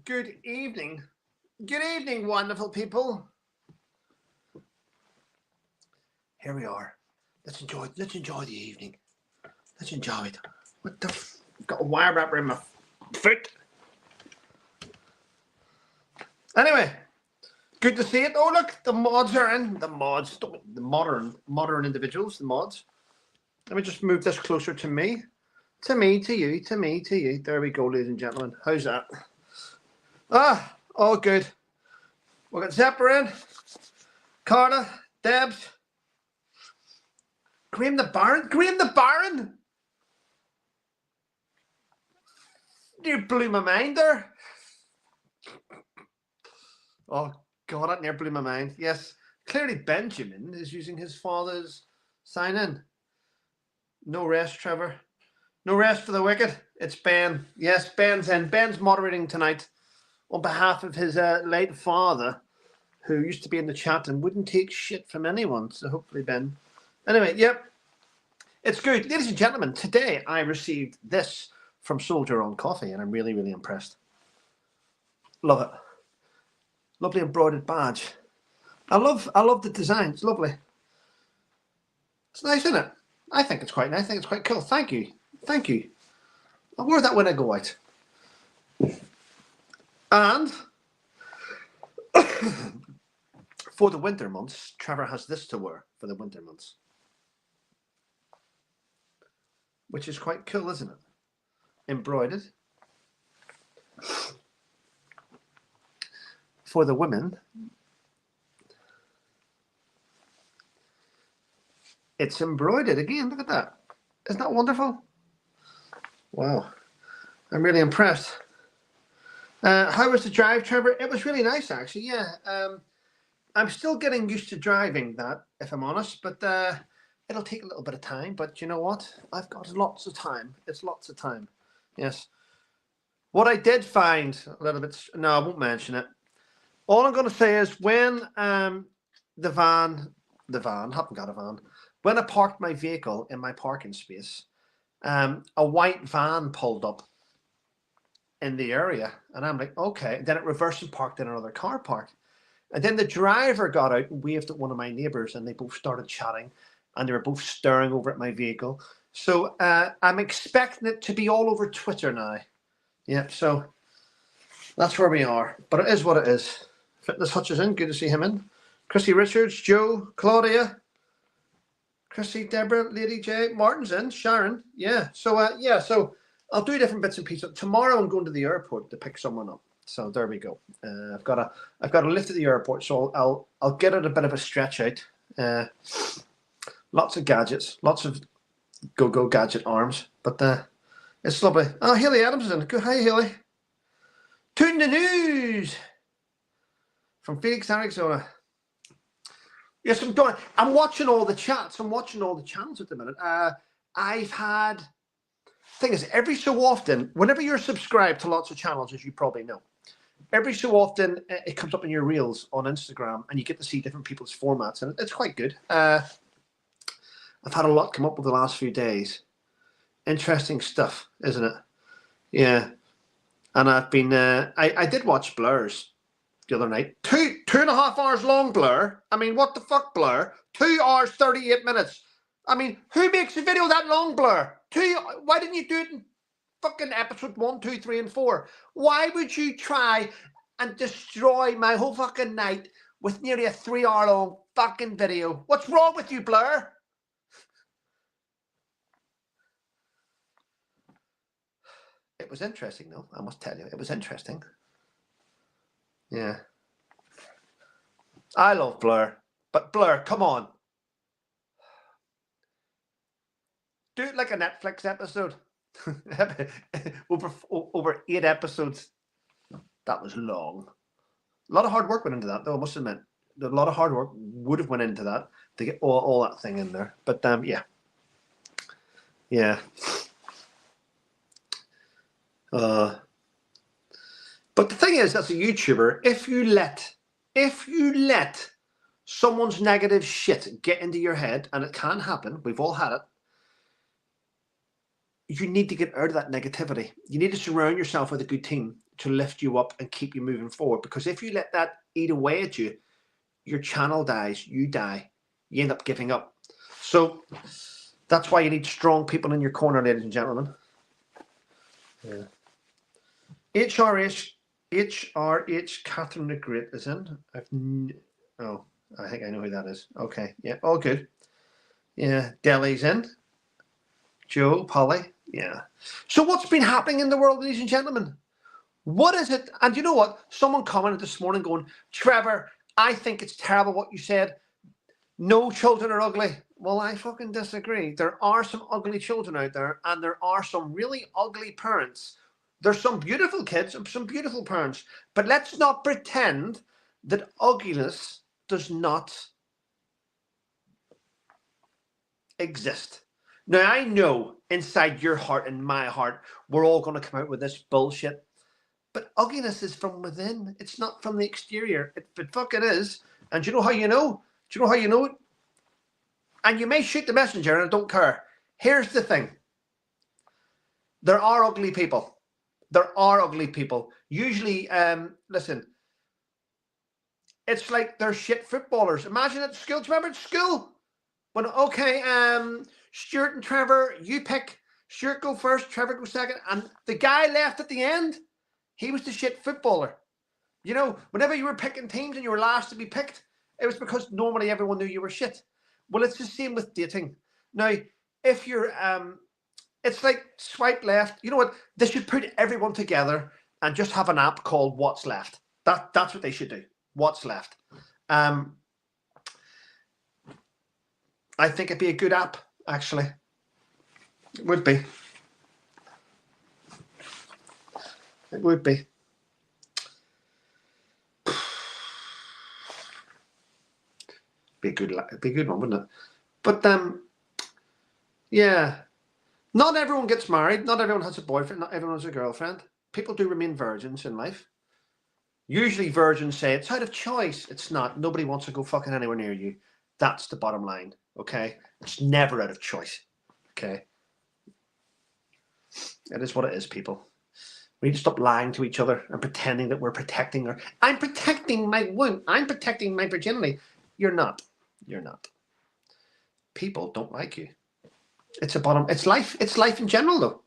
Good evening. Good evening, wonderful people. Here we are. Let's enjoy the evening. Let's enjoy it. What the I've got a wire wrapper in my foot. Anyway, good to see it. Oh look, the mods are in. The mods, the modern individuals, the mods. Let me just move this closer to me. To me, to you, to me, to you. There we go, ladies and gentlemen. How's that? All good. We've got Zepper in, Carla, Debs, Graham the Baron. Graham the Baron! You blew my mind there. Oh, God, that near blew my mind. Yes, clearly Benjamin is using his father's sign-in. No rest, Trevor. No rest for the wicked. It's Ben. Yes, Ben's in. Ben's moderating tonight on behalf of his late father, who used to be in the chat and wouldn't take shit from anyone. So hopefully Ben. Anyway, yep. It's good. Ladies and gentlemen, today I received this from Soldier on Coffee, and I'm really, really impressed. Love it. Lovely embroidered badge. I love the design. It's lovely. It's nice, isn't it? I think it's quite nice. I think it's quite cool. Thank you. Thank you. I'll wear that when I go out. And for the winter months, Trevor has this to wear for the winter months. Which is quite cool, isn't it? Embroidered. For the women, it's embroidered again. Look at that. Isn't that wonderful? Wow. I'm really impressed. How was the drive, Trevor? It was really nice, actually. Yeah. I'm still getting used to driving that, if I'm honest, but it'll take a little bit of time. But you know what? I've got lots of time. It's lots of time. Yes. What I did find a little bit... No, I won't mention it. All I'm going to say is when the van, haven't got a van, when I parked my vehicle in my parking space, a white van pulled up in the area, and I'm like, okay. And then it reversed and parked in another car park. And then the driver got out and waved at one of my neighbours, and they both started chatting, and they were both staring over at my vehicle. So I'm expecting it to be all over Twitter now. Yeah, so that's where we are. But it is what it is. Fitness Hutch is in. Good to see him in. Chrissy Richards, Joe, Claudia, Chrissy, Deborah, Lady J, Martin's in, Sharon. Yeah. So so I'll do different bits and pieces. Tomorrow I'm going to the airport to pick someone up. So there we go. I've got a lift at the airport, so I'll get it a bit of a stretch out. Lots of gadgets, lots of go gadget arms, but it's lovely. Oh, Haley Adams is in. Good. Hi, Haley. Tune the news from Phoenix, Arizona. Yes, I'm watching all the chats. I'm watching all the channels at the minute. I've had... Thing is, every so often, whenever you're subscribed to lots of channels, as you probably know, every so often it comes up in your reels on Instagram, and you get to see different people's formats, and it's quite good. I've had a lot come up with the last few days. Interesting stuff, isn't it? Yeah. And I've been... I did watch Blur's the other night. 2.5 hours long, Blur. I mean, what the fuck, Blur? 2 hours, 38 minutes. I mean, who makes a video that long, Blur? Why didn't you do it in fucking episode 1, 2, 3, and 4? Why would you try and destroy my whole fucking night with nearly a 3-hour long fucking video? What's wrong with you, Blur? It was interesting, though. I must tell you, it was interesting. Yeah. I love Blur, but Blur, come on. Do it like a Netflix episode. over 8 episodes. That was long. A lot of hard work went into that, though, I must admit. A lot of hard work would have went into that to get all that thing in there. But yeah. Yeah. But the thing is, as a YouTuber, if you let someone's negative shit get into your head, and it can happen, we've all had it, you need to get out of that negativity. You need to surround yourself with a good team to lift you up and keep you moving forward. Because if you let that eat away at you, your channel dies, you die, you end up giving up. So that's why you need strong people in your corner, ladies and gentlemen. Yeah. HRH Catherine the Great is in. I think I know who that is. Okay, yeah, all good. Yeah, Delhi's in. Joe, Polly, yeah. So what's been happening in the world, ladies and gentlemen? What is it? And you know what? Someone commented this morning going, Trevor, I think it's terrible what you said. No children are ugly. Well, I fucking disagree. There are some ugly children out there, and there are some really ugly parents. There's some beautiful kids and some beautiful parents. But let's not pretend that ugliness does not exist. Now, I know inside your heart and my heart, we're all going to come out with this bullshit. But ugliness is from within. It's not from the exterior. But fuck it is. And do you know how you know? Do you know how you know it? And you may shoot the messenger, and I don't care. Here's the thing. There are ugly people. There are ugly people. Usually, listen, it's like they're shit footballers. Imagine at school. Do you remember at school? When, okay, Stuart and Trevor, you pick. Stuart go first, Trevor go second. And the guy left at the end, he was the shit footballer. You know, whenever you were picking teams and you were last to be picked, it was because normally everyone knew you were shit. Well, it's the same with dating. Now, if you're, it's like swipe left. You know what? They should put everyone together and just have an app called What's Left. That's what they should do. What's Left. I think it'd be a good app, actually. It would be. It would be. Be a good one, wouldn't it? But yeah. Not everyone gets married. Not everyone has a boyfriend. Not everyone has a girlfriend. People do remain virgins in life. Usually virgins say it's out of choice. It's not. Nobody wants to go fucking anywhere near you. That's the bottom line. Okay? It's never out of choice. Okay? It is what it is, people. We need to stop lying to each other and pretending that we're protecting her. I'm protecting my womb. I'm protecting my virginity. You're not. You're not. People don't like you. It's a bottom. It's life. It's life in general, though.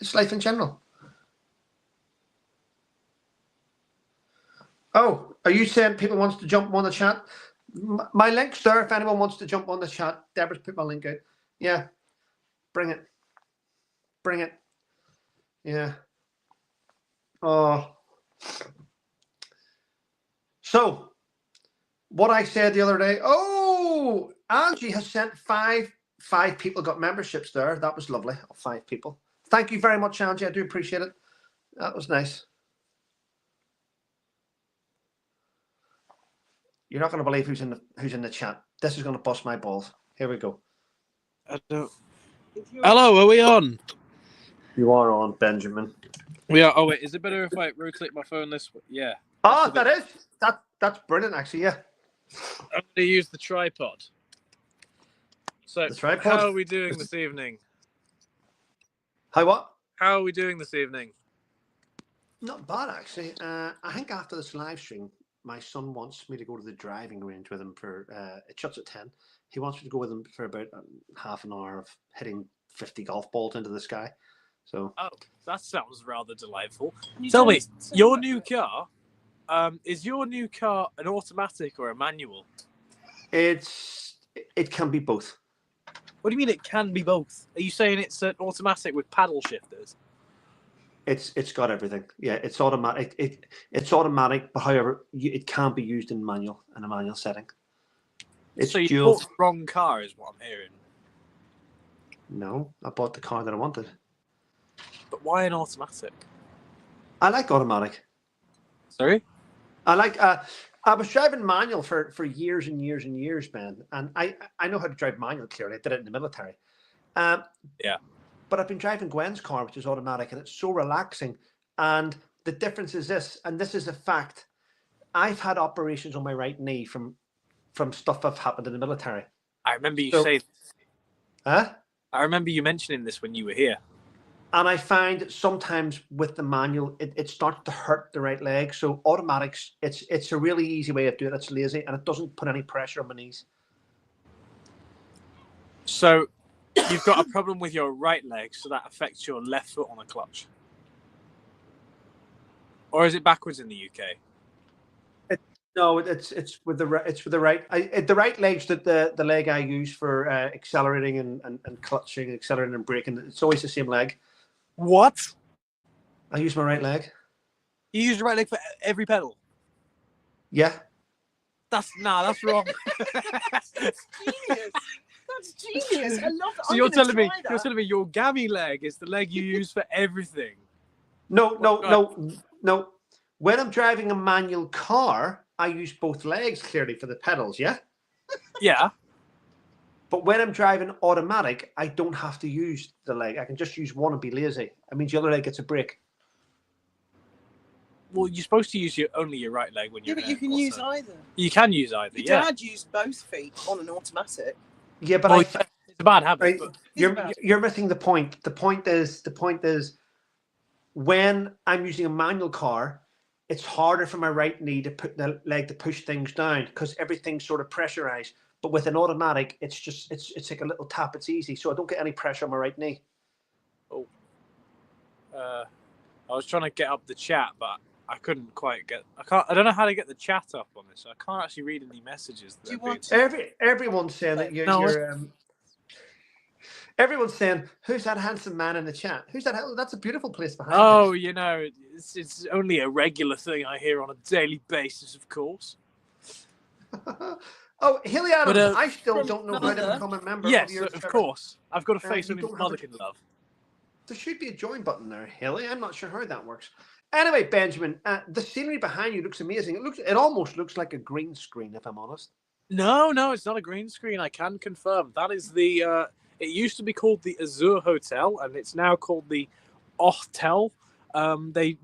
It's life in general. Oh, are you saying people wants to jump on the chat? My link's there if anyone wants to jump on the chat. Deborah's put my link out. Yeah. Bring it. Bring it. Yeah. Oh. So, what I said the other day. Oh, Angie has sent five people got memberships there. That was lovely. 5 people. Thank you very much, Angie. I do appreciate it. That was nice. You're not going to believe who's in the chat. This is going to bust my balls. Here we go. I don't. Hello, are we on? You are on, Benjamin. We are. Oh wait, is it better if I rotate my phone this way? Yeah. Oh, that's brilliant, actually. Yeah. I'm going to use the tripod. So, how are we doing this evening? How what? How are we doing this evening? Not bad, actually. I think after this live stream, my son wants me to go to the driving range with him for. It shuts at 10. He wants me to go with him for about half an hour of hitting 50 golf balls into the sky. So. Oh, that sounds rather delightful. Tell me, your new car. Is your new car an automatic or a manual? It can be both. What do you mean it can be both? Are you saying it's an automatic with paddle shifters? It's got everything. Yeah, it's automatic. It's automatic, but however, it can be used in a manual setting. It's so you dual. bought the wrong car, is what I'm hearing. No, I bought the car that I wanted. But why an automatic? I like automatic. Sorry? I like. I was driving manual for years and years and years, man, and I know how to drive manual clearly. I did it in the military. Yeah. But I've been driving Gwen's car, which is automatic, and it's so relaxing. And the difference is this, and this is a fact. I've had operations on my right knee from stuff I've happened in the military. I remember you saying. Huh? I remember you mentioning this when you were here. And I find sometimes with the manual, it starts to hurt the right leg. So automatics, it's a really easy way of doing it. It's lazy and it doesn't put any pressure on my knees. So you've got a problem with your right leg, so that affects your left foot on the clutch. Or is it backwards in the UK? No, it's with the right. The right leg's the leg I use for accelerating and clutching, accelerating and braking. It's always the same leg. What? I use my right leg. You use your right leg for every pedal? Yeah. That's wrong. That's genius. That's genius. I love that. So you're telling me your gammy leg is the leg you use for everything? No. When I'm driving a manual car, I use both legs clearly for the pedals, yeah? Yeah. But when I'm driving automatic, I don't have to use the leg. I can just use one and be lazy. That means the other leg gets a break. Well, you're supposed to use only your right leg when you're. Yeah, but you can use either. You can use either. Your dad used both feet on an automatic. Yeah, but it's a bad habit. But you're missing the point. The point is when I'm using a manual car, it's harder for my right knee to put the leg to push things down because everything's sort of pressurized. But with an automatic, it's like a little tap. It's easy, so I don't get any pressure on my right knee. Oh, I was trying to get up the chat, but I couldn't quite get. I don't know how to get the chat up on this. So I can't actually read any messages. Do you want everyone's saying that you're everyone's saying, who's that handsome man in the chat? Who's that? That's a beautiful place behind. Oh, you know, it's only a regular thing I hear on a daily basis, of course. Oh, Hilly Adams, I still don't know how to become a member. Yes, of course. I've got a face only mother can love. There should be a join button there, Hilly. I'm not sure how that works. Anyway, Benjamin, the scenery behind you looks amazing. It almost looks like a green screen, if I'm honest. No, it's not a green screen. I can confirm that is the. It used to be called the Azure Hotel, and it's now called the Hotel. They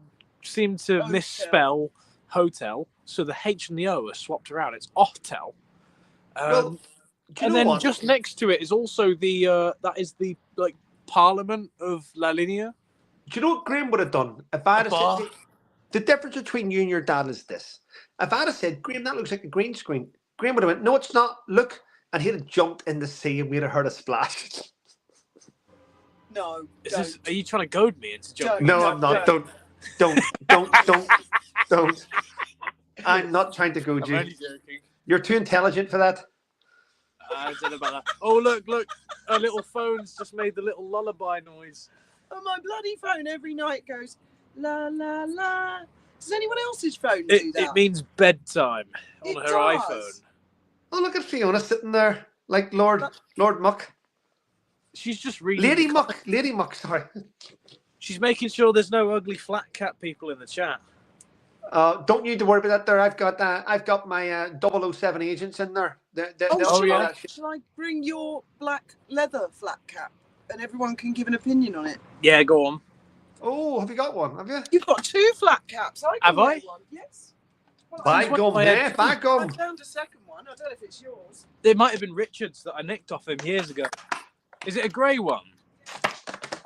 seem to misspell hotel, so the H and the O are swapped around. It's Hotel. Well, and then just next to it is also the that is the Parliament of La Linea. Do you know what Graham would have done if I had said the difference between you and your dad is this? If I'd have said, Graham, that looks like a green screen, Graham would have went, no, it's not. Look, and he'd have jumped in the sea and we'd have heard a splash. No. Are you trying to goad me into jumping? No, I'm not. Don't. I'm not trying to goad you. I'm only joking. You're too intelligent for that. I don't know about that. Oh, look. Our little phone's just made the little lullaby noise. Oh, my bloody phone every night goes, la, la, la. Does anyone else's phone do that? It means bedtime on her iPhone. Oh, look at Fiona sitting there like Lord Muck. She's just reading. Lady Muck, sorry. She's making sure there's no ugly flat cat people in the chat. Don't need to worry about that there. I've got my 007 agents in there. Shall I bring your black leather flat cap and everyone can give an opinion on it? Yeah, go on. Oh, have you got one? Have you? You've got two flat caps. Have I? One. Yes. By gum, there. By gum. I found a second one. I don't know if it's yours. It might have been Richard's that I nicked off him years ago. Is it a grey one?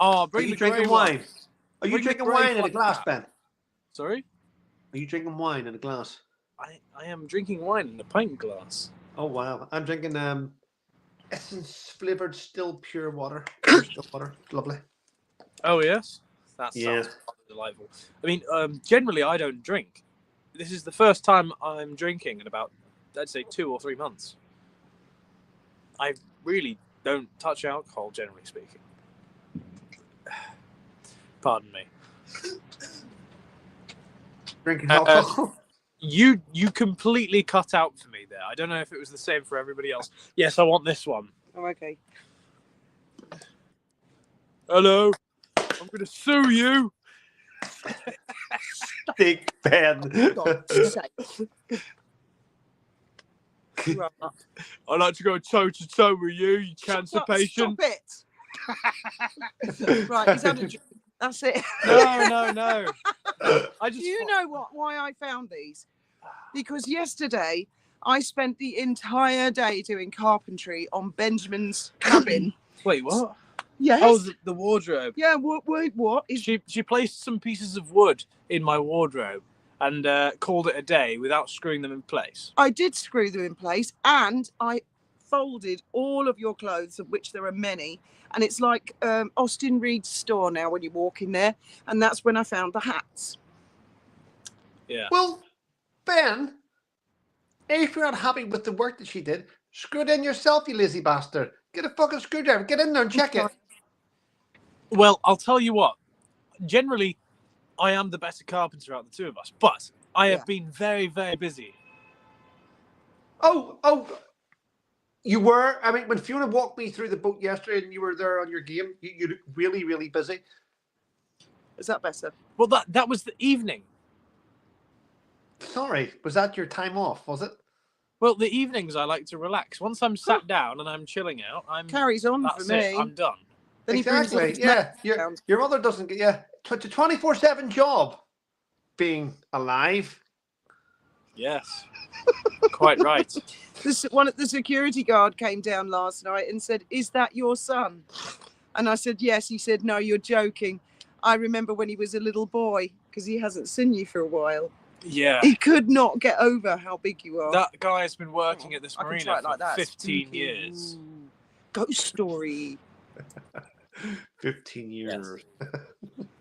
Oh, bring the grey wine. Are you drinking wine in a glass, Ben? Sorry? Are you drinking wine in a glass? I am drinking wine in a pint glass. Oh, wow. I'm drinking essence flavoured still pure water. Lovely. Oh, yes? That sounds delightful. I mean, generally, I don't drink. This is the first time I'm drinking in about, I'd say, 2 or 3 months. I really don't touch alcohol, generally speaking. Pardon me. Drinking alcohol? You completely cut out for me there. I don't know if it was the same for everybody else. Yes, I want this one. Oh, okay. Hello. I'm going to sue you. Big Ben. I'd like to go toe-to-toe with you, you cancer patient. Stop it. Right, he's had a drink. That's it. No. Do you know why I found these? Because yesterday I spent the entire day doing carpentry on Benjamin's cabin. Wait, what? Yes. Oh, the wardrobe. Yeah. What is? She placed some pieces of wood in my wardrobe and called it a day without screwing them in place. I did screw them in place, and I folded all of your clothes, of which there are many. And it's like Austin Reed's store now when you walk in there, and that's when I found the hats. Yeah. Well, Ben, if you're not happy with the work that she did, screw it in yourself, you lazy bastard. Get a fucking screwdriver. Get in there and check it. Well, I'll tell you what. Generally, I am the better carpenter out of the two of us, but I have been very, very busy. Oh, you were? I mean, when Fiona walked me through the boat yesterday and you were there on your game, you looked really, really busy. Is that better? Well, that was the evening. Sorry, was that your time off, was it? Well, the evenings I like to relax. Once I'm sat down and I'm chilling out, Carries on that's for me. it. I'm done. Then Exactly, yeah. Your mother doesn't get... Yeah, it's a 24/7 job being alive. Yes. Quite right. The security guard came down last night and said, "Is that your son?" And I said, "Yes." He said, "No, you're joking. I remember when he was a little boy, because he hasn't seen you for a while." Yeah. He could not get over how big you are. That guy has been working at this I can marina try it for like that. 15 Spooky. years. Ooh. Ghost story. 15 years.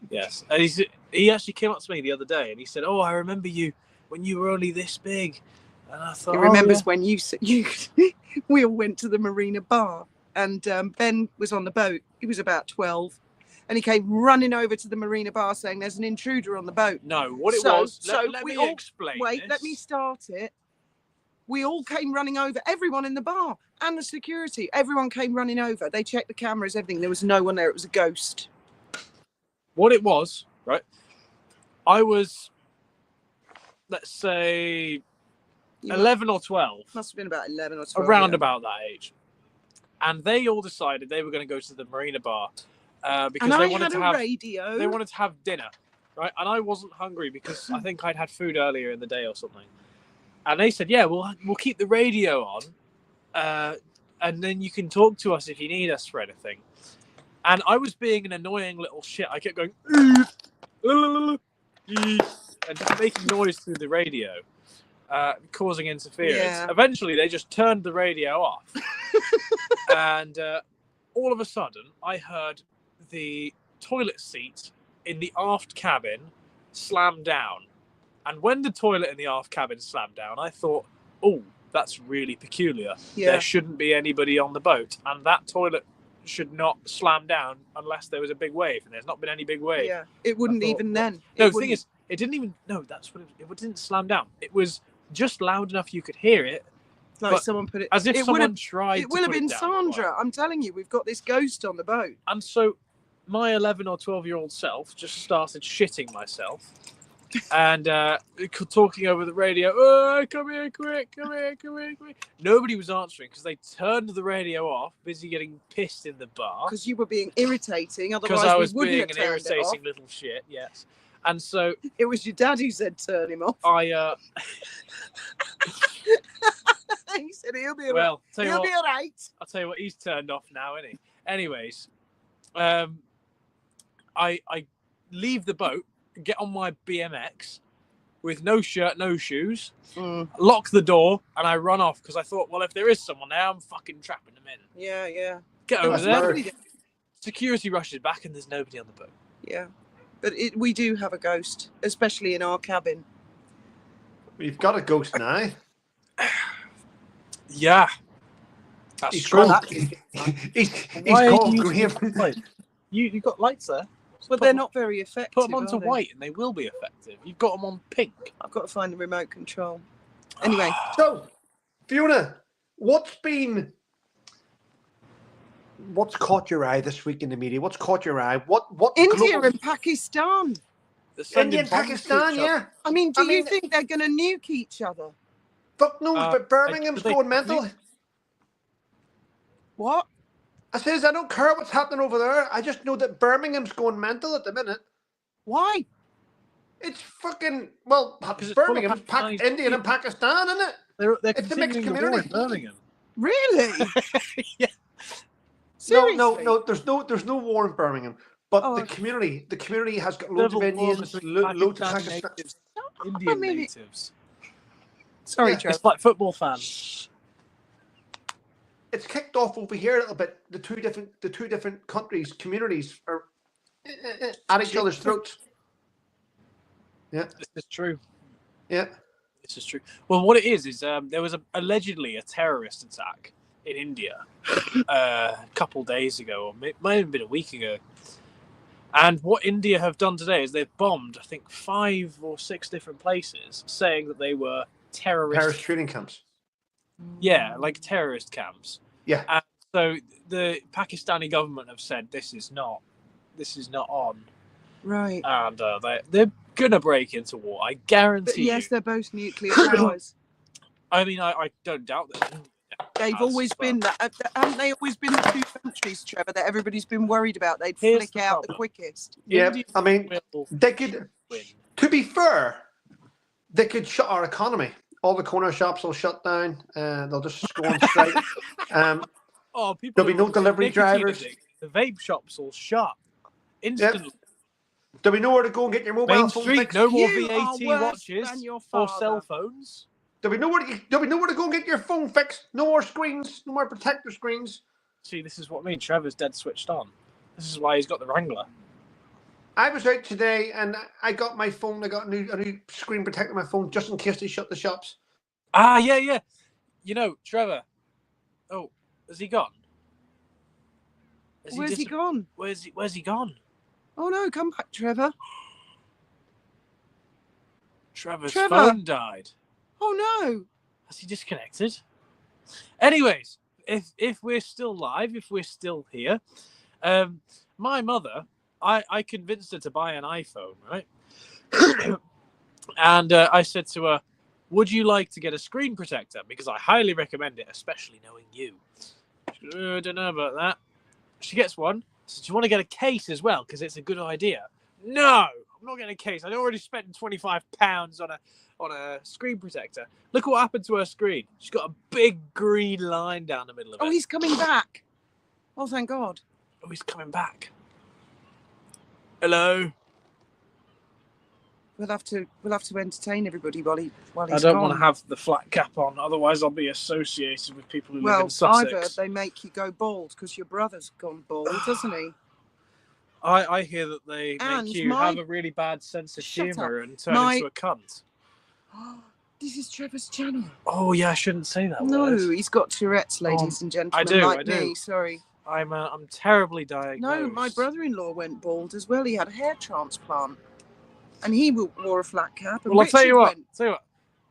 Yes. And he actually came up to me the other day and he said, "Oh, I remember you when you were only this big." And I thought, He remembers when you we all went to the Marina bar, and Ben was on the boat. He was about 12, and he came running over to the Marina bar saying, "There's an intruder on the boat." No, what it was. Let we me all explain. wait. This. Let me start it. We all came running over. Everyone in the bar and the security. Everyone came running over. They checked the cameras, everything. There was no one there. It was a ghost. What it was, right? I was, let's say, 11 or 12. Must have been about 11 or 12. Around about that age. And they all decided they were going to go to the Marina bar because they wanted to have radio. They wanted to have dinner, right? And I wasn't hungry because I think I'd had food earlier in the day or something. And they said, "Yeah, we'll keep the radio on, and then you can talk to us if you need us for anything." And I was being an annoying little shit. I kept going and just making noise through the radio, causing interference. Yeah. Eventually, they just turned the radio off, and all of a sudden, I heard the toilet seat in the aft cabin slam down. And when the toilet in the aft cabin slammed down, I thought, "Oh, that's really peculiar. Yeah. There shouldn't be anybody on the boat, and that toilet should not slam down unless there was a big wave, and there's not been any big wave." Yeah, it wouldn't thought, even then. No, the thing is, it didn't even. No, that's what it didn't slam down. It was just loud enough you could hear it, like someone put it as if someone tried. It will have been Sandra. I'm telling you, we've got this ghost on the boat. And so, my 11 or 12-year-old self just started shitting myself. And talking over the radio, "Oh, come here quick, come here quick." Nobody was answering because they turned the radio off, busy getting pissed in the bar. Because you were being irritating, otherwise Because I was we wouldn't being have an turned it irritating off. little shit, yes. And so It was your dad who said turn him off. He said he'll be well, he'll be all right. I'll tell you what, he's turned off now, isn't he? Anyways, I leave the boat, get on my BMX with no shirt, no shoes, lock the door, and I run off because I thought, well, if there is someone there, I'm fucking trapping them in. Yeah. Get over there. Nobody. Security rushes back and there's nobody on the boat. Yeah, but we do have a ghost, especially in our cabin. We've got a ghost now. Yeah. That's He's true. called. He's Why called are Graham. You've got lights there. But they're not very effective. Put them onto are they? white and they will be effective. You've got them on pink. I've got to find the remote control. Anyway, So, Fiona, what's caught your eye this week in the media? What's caught your eye? What India global... and Pakistan. India and Pakistan, yeah. I mean, do you think they're going to nuke each other? Fuck no, but Birmingham's going mental. What? I says I don't care what's happening over there. I just know that Birmingham's going mental at the minute. Why? It's fucking it's Birmingham's full of Pakistanis. Indian and Pakistan, isn't it? They're It's a mixed continuing the war in community. Birmingham. Really? Yeah. Seriously? No. There's no war in Birmingham. But Oh, the community has got loads of Civil war Indians, between loads of Pakistani Pakistan. natives, Indian mean, natives. sorry, Yeah. Trevor. It's like football fans. It's kicked off over here a little bit. The two different countries, communities are at each other's throats. Yeah, This is true. yeah. This is true. Well, what it is there was allegedly a terrorist attack in India a couple days ago, or it might have been a week ago. And what India have done today is they've bombed, I think, 5 or 6 different places, saying that they were Paris training camps. Yeah, like terrorist camps. Yeah. And so the Pakistani government have said this is not on, Right. and they're gonna break into war. I guarantee. But yes, you. they're both nuclear powers. I mean, I don't doubt that. They've always been that. Haven't they always been the two countries, Trevor, that everybody's been worried about? They'd Here's flick the out the problem. quickest. Yeah, India I mean, will they could. win. To be fair, they could shut our economy. All the corner shops will shut down. They'll just go on strike. Oh, people. There'll be no are delivery nicotine drivers. addicted. The vape shops will shut instantly. There'll be nowhere to go and get your mobile Main phone Street, fixed. no more You are VAT worse watches than your or father. cell phones. There'll be nowhere to go and get your phone fixed. No more screens. No more protector screens. See, this is what I mean. Trevor's dead switched on. This is why he's got the Wrangler. I was out today and I got my phone. I got a new screen protector on my phone just in case they shut the shops. Ah, yeah. You know, Trevor. Oh, has he gone? Where's he gone? Where's he gone? Oh no, come back, Trevor. Trevor's Trevor. phone died. Oh no. Has he disconnected? Anyways, if we're still live, if we're still here, my mother, I convinced her to buy an iPhone, right? And I said to her, would you like to get a screen protector? Because I highly recommend it, especially knowing you. She goes, I don't know about that. She gets one. So do you want to get a case as well? Because it's a good idea. No, I'm not getting a case. I'd already spent £25 on a screen protector. Look what happened to her screen. She's got a big green line down the middle of it. Oh, he's coming back. Oh, thank God. Oh, he's coming back. Hello. We'll have to entertain everybody while he's I don't gone. want to have the flat cap on, otherwise I'll be associated with people who live Well, in Sussex. I've heard they make you go bald because your brother's gone bald, doesn't he? I hear that they And make you have a really bad sense of Shut humour up. and turn into a cunt. This is Trevor's channel. Oh yeah, I shouldn't say that No, word. he's got Tourette's, ladies and gentlemen. do, like I do. me. Sorry. I'm terribly diagnosed. No, my brother-in-law went bald as well. He had a hair transplant, and he wore a flat cap. And Well, I'll tell you Richard what. went,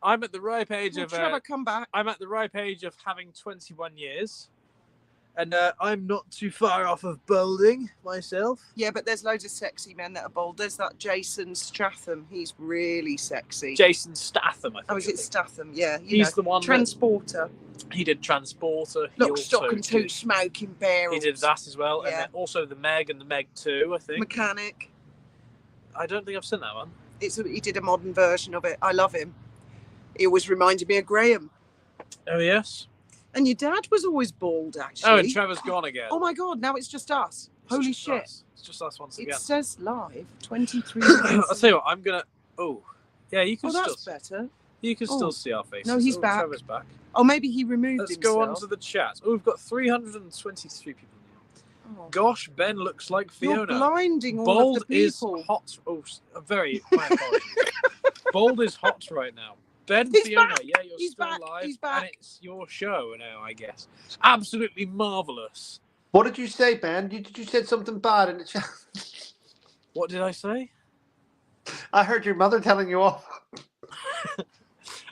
I'm at the ripe age "Well, of. Trevor, come back." I'm at the ripe age of having 21 years, and I'm not too far off of balding myself. Yeah, but there's loads of sexy men that are bald. There's that Jason Statham. He's really sexy. Jason Statham, I think. Oh, is it Statham? Yeah, He's the one. Transporter. He did Transporter. Lock, Stock and Two did, Smoking Barrels. He did that as well, and Yeah. then also the Meg and the Meg 2, I think. Mechanic. I don't think I've seen that one. He did a modern version of it. I love him. He always reminded me of Graham. Oh yes. And your dad was always bald, actually. Oh, and Trevor's gone again. Oh my God! Now it's just us. It's Holy just shit! us. It's just us once It again. says live 23 I'll minutes. tell you what. I'm gonna. Oh, yeah. You can Oh, still. that's better. You can Oh. still see our faces. No, he's back. Trevor's back. Oh, maybe he removed Let's himself. go on to the chat. Oh, we've got 323 people now. Oh. Gosh, Ben looks like You're Fiona. blinding all Bold of the is people. hot. Oh, very. My apologies. Bold is hot right now. Ben, He's Fiona, back. yeah, you're He's still back. alive, He's back. and it's your show now, I guess. Absolutely marvelous. What did you say, Ben? You said something bad in the chat. What did I say? I heard your mother telling you off.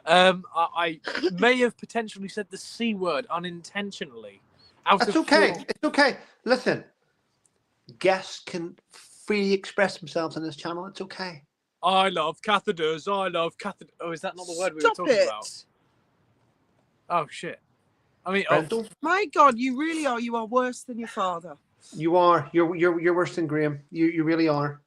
I may have potentially said the C word unintentionally. It's okay. It's okay. Listen, guests can freely express themselves on this channel. It's okay. I love catheters. I love catheter. Oh, is that not the word we were Stop talking it. about? Oh shit. I mean, Brendel, My God, you really are. You are worse than your father. you are. You're worse than Graham. You really are.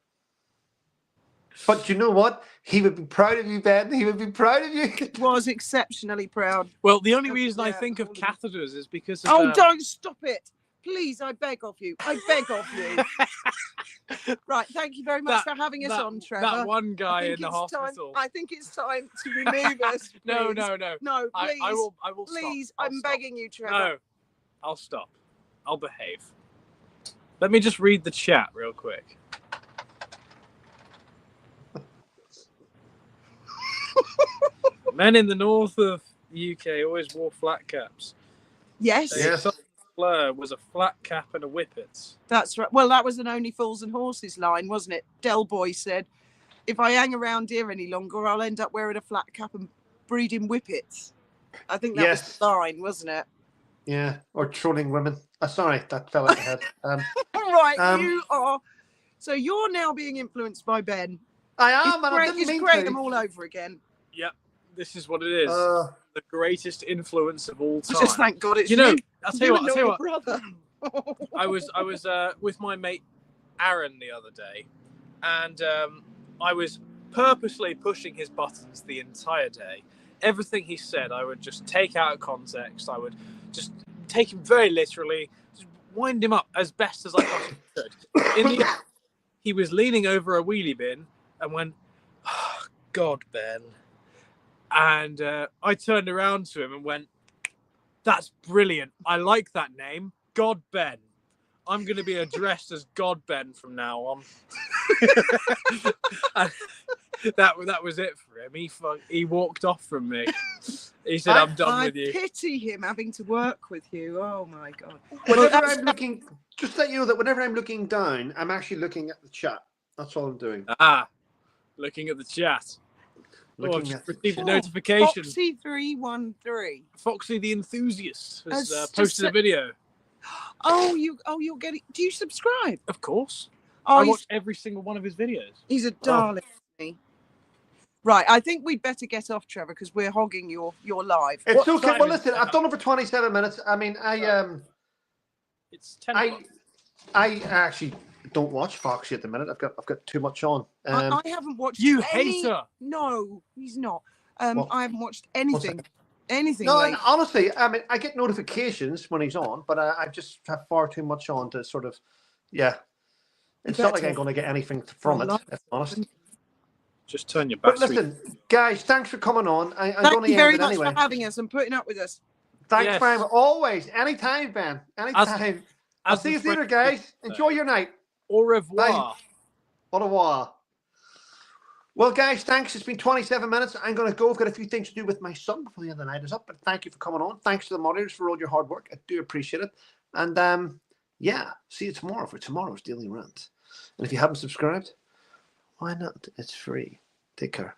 But you know what? He would be proud of you, Ben. He would be proud of you. Was exceptionally proud. well, the only reason I Yeah, think of holy- catheters is because of, Oh, don't stop it. please, I beg of you. I beg of you. Right, thank you very much for having us on, Trevor. That one guy in the Time, hospital. I think it's time to remove us. Please. No. No, please. I will Please, stop. I'm begging you, Trevor. No, I'll stop. I'll behave. Let me just read the chat real quick. Men in the north of UK always wore flat caps. Yes. Yes. Fleur was a flat cap and a whippets. That's right. Well, that was an Only Fools and Horses line, wasn't it? Del Boy said, if I hang around here any longer, I'll end up wearing a flat cap and breeding whippets. I think that was the line, wasn't it? Yeah, or trolling women. Sorry, that fell out of my head. Right, you are. So you're now being influenced by Ben. I am, and I didn't it's mean Graham to. all over again. Yep, this is what it is. The greatest influence of all time. Just thank God it's you. I'll tell you what. Brother. I was with my mate Aaron the other day, and I was purposely pushing his buttons the entire day. Everything he said, I would just take out of context. I would just take him very literally, just wind him up as best as I possibly could. In the end, he was leaning over a wheelie bin and went, oh, "God, Ben." And I turned around to him and went, "That's brilliant. I like that name, God Ben. I'm going to be addressed as God Ben from now on." And that was it for him. He walked off from me. He said, "I'm done with you." I pity him having to work with you. Oh my God. Whenever I'm looking, just let you know that whenever I'm looking down, I'm actually looking at the chat. That's all I'm doing. Looking at the chat. I've just received a chat. notification. Foxy313. Foxy the enthusiast has posted a video. You're getting. Do you subscribe? Of course. Oh, I watch every single one of his videos. He's a darling. Right, I think we'd better get off, Trevor, because we're hogging your live. It's okay. Well, listen, I've done it for 27 minutes. I mean, It's 10 o'clock. I actually don't watch Foxy at the minute. I've got too much on. I haven't watched. You hater. No, he's not. I haven't watched anything. Anything. No, and honestly, I mean, I get notifications when he's on, but I just have far too much on to sort of, It's not like I'm going to get anything from it, if I'm honest. Just turn your back. But listen, guys, thanks for coming on. I'm Thank going to you end very it much anyway. for having us and putting up with us. Thanks very much. Always. Anytime, Ben. Anytime. I'll see you later, guys. Enjoy your night. Au revoir. Bye. Au revoir. Well, guys, thanks. It's been 27 minutes. I'm going to go. I've got a few things to do with my son before the end of the night is up. But thank you for coming on. Thanks to the moderators for all your hard work. I do appreciate it. And see you tomorrow for tomorrow's Daily Rant. And if you haven't subscribed, why not? It's free. Take care.